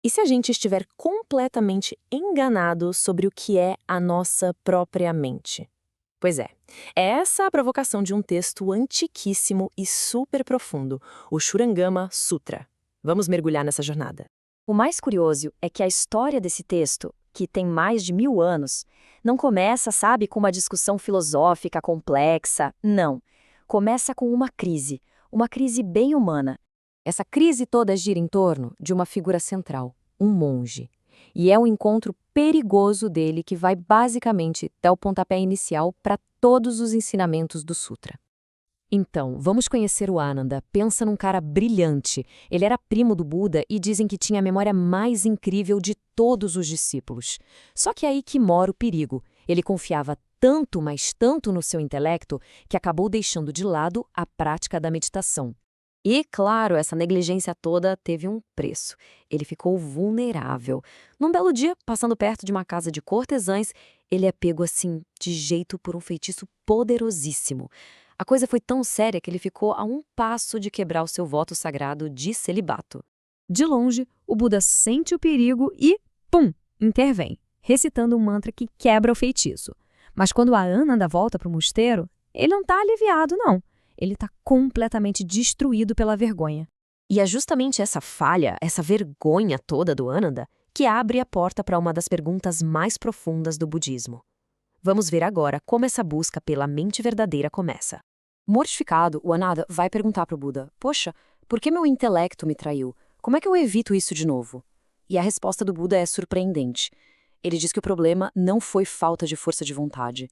E se a gente estiver completamente enganado sobre o que é a nossa própria mente? Pois é essa a provocação de um texto antiquíssimo e super profundo, o Shurangama Sutra. Vamos mergulhar nessa jornada. O mais curioso é que a história desse texto, que tem mais de 1000 anos, não começa, sabe, com uma discussão filosófica complexa, não. Começa com uma crise bem humana. Essa crise toda gira em torno de uma figura central, um monge. E é um encontro perigoso dele que vai basicamente dar o pontapé inicial para todos os ensinamentos do Sutra. Então, vamos conhecer o Ananda. Pensa num cara brilhante. Ele era primo do Buda e dizem que tinha a memória mais incrível de todos os discípulos. Só que é aí que mora o perigo. Ele confiava tanto, mas tanto no seu intelecto, que acabou deixando de lado a prática da meditação. E, claro, essa negligência toda teve um preço. Ele ficou vulnerável. Num belo dia, passando perto de uma casa de cortesãs, ele é pego assim, de jeito por um feitiço poderosíssimo. A coisa foi tão séria que ele ficou a um passo de quebrar o seu voto sagrado de celibato. De longe, o Buda sente o perigo e, pum, intervém, recitando um mantra que quebra o feitiço. Mas quando a Ananda volta para o mosteiro, ele não está aliviado, não. Ele está completamente destruído pela vergonha. E é justamente essa falha, essa vergonha toda do Ananda, que abre a porta para uma das perguntas mais profundas do budismo. Vamos ver agora como essa busca pela mente verdadeira começa. Mortificado, o Ananda vai perguntar para o Buda: poxa, por que meu intelecto me traiu? Como é que eu evito isso de novo? E a resposta do Buda é surpreendente. Ele diz que o problema não foi falta de força de vontade.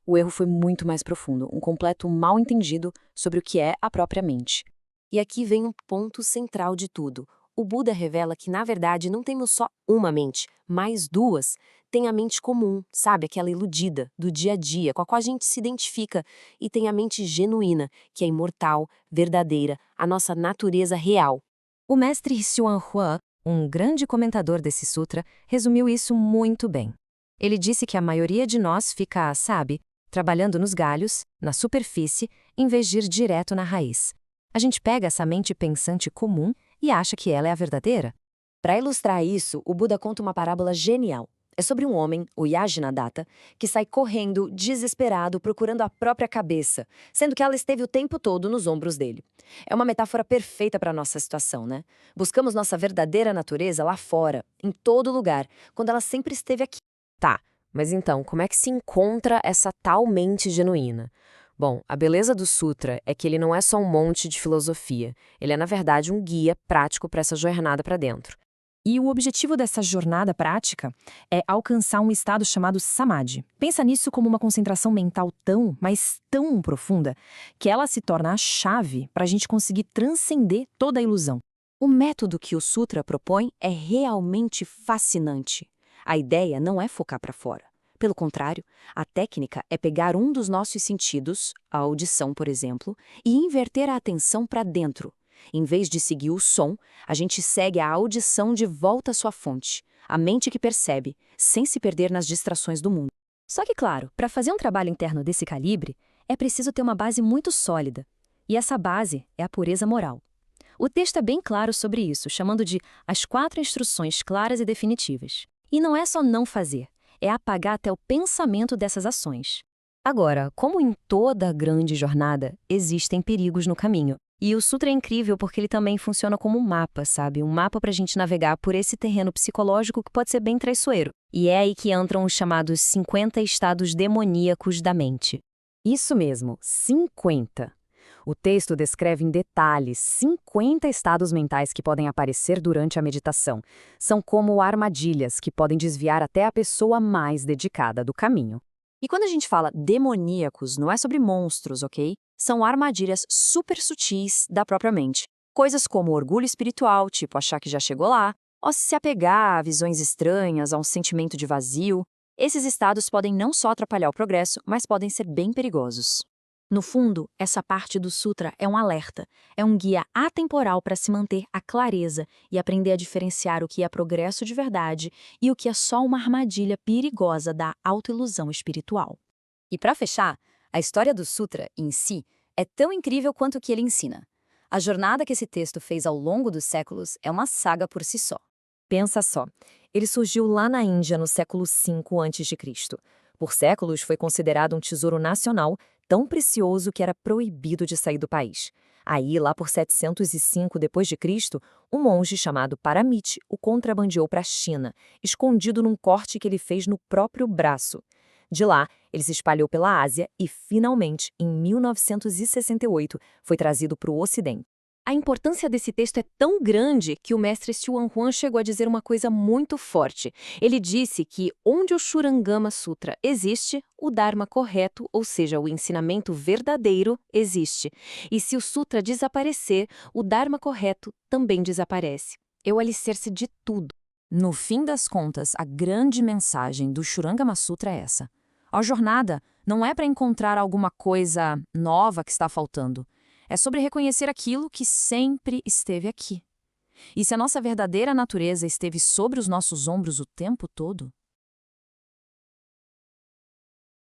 O erro foi muito mais profundo, um completo mal-entendido sobre o que é a própria mente. E aqui vem um ponto central de tudo. O Buda revela que, na verdade, não temos só uma mente, mas duas. Tem a mente comum, sabe? Aquela iludida, do dia a dia, com a qual a gente se identifica. E tem a mente genuína, que é imortal, verdadeira, a nossa natureza real. O mestre Xuan Huan, um grande comentador desse sutra, resumiu isso muito bem. Ele disse que a maioria de nós fica, sabe, trabalhando nos galhos, na superfície, em vez de ir direto na raiz. A gente pega essa mente pensante comum e acha que ela é a verdadeira. Para ilustrar isso, o Buda conta uma parábola genial. É sobre um homem, o Yajnadatta, que sai correndo, desesperado, procurando a própria cabeça, sendo que ela esteve o tempo todo nos ombros dele. É uma metáfora perfeita para a nossa situação, né? Buscamos nossa verdadeira natureza lá fora, em todo lugar, quando ela sempre esteve aqui. Tá, mas então, como é que se encontra essa tal mente genuína? Bom, a beleza do Sutra é que ele não é só um monte de filosofia. Ele é, na verdade, um guia prático para essa jornada para dentro. E o objetivo dessa jornada prática é alcançar um estado chamado Samadhi. Pensa nisso como uma concentração mental tão, mas tão profunda, que ela se torna a chave para a gente conseguir transcender toda a ilusão. O método que o Sutra propõe é realmente fascinante. A ideia não é focar para fora. Pelo contrário, a técnica é pegar um dos nossos sentidos, a audição, por exemplo, e inverter a atenção para dentro. Em vez de seguir o som, a gente segue a audição de volta à sua fonte, a mente que percebe, sem se perder nas distrações do mundo. Só que, claro, para fazer um trabalho interno desse calibre, é preciso ter uma base muito sólida. E essa base é a pureza moral. O texto é bem claro sobre isso, chamando de as 4 instruções claras e definitivas. E não é só não fazer, é apagar até o pensamento dessas ações. Agora, como em toda grande jornada, existem perigos no caminho. E o Sutra é incrível porque ele também funciona como um mapa, sabe? Um mapa para a gente navegar por esse terreno psicológico que pode ser bem traiçoeiro. E é aí que entram os chamados 50 estados demoníacos da mente. Isso mesmo, 50. O texto descreve em detalhes 50 estados mentais que podem aparecer durante a meditação. São como armadilhas que podem desviar até a pessoa mais dedicada do caminho. E quando a gente fala demoníacos, não é sobre monstros, ok? São armadilhas super sutis da própria mente. Coisas como orgulho espiritual, tipo achar que já chegou lá, ou se apegar a visões estranhas, a um sentimento de vazio. Esses estados podem não só atrapalhar o progresso, mas podem ser bem perigosos. No fundo, essa parte do Sutra é um alerta, é um guia atemporal para se manter a clareza e aprender a diferenciar o que é progresso de verdade e o que é só uma armadilha perigosa da autoilusão espiritual. E para fechar, a história do Sutra, em si, é tão incrível quanto o que ele ensina. A jornada que esse texto fez ao longo dos séculos é uma saga por si só. Pensa só, ele surgiu lá na Índia no século V a.C. Por séculos foi considerado um tesouro nacional tão precioso que era proibido de sair do país. Aí, lá por 705 d.C., um monge chamado Paramite o contrabandeou para a China, escondido num corte que ele fez no próprio braço. De lá, ele se espalhou pela Ásia e, finalmente, em 1968, foi trazido para o Ocidente. A importância desse texto é tão grande que o mestre Xuanhuan chegou a dizer uma coisa muito forte. Ele disse que onde o Shurangama Sutra existe, o Dharma correto, ou seja, o ensinamento verdadeiro, existe. E se o Sutra desaparecer, o Dharma correto também desaparece. É o alicerce de tudo. No fim das contas, a grande mensagem do Shurangama Sutra é essa. A jornada não é para encontrar alguma coisa nova que está faltando. É sobre reconhecer aquilo que sempre esteve aqui. E se a nossa verdadeira natureza esteve sobre os nossos ombros o tempo todo,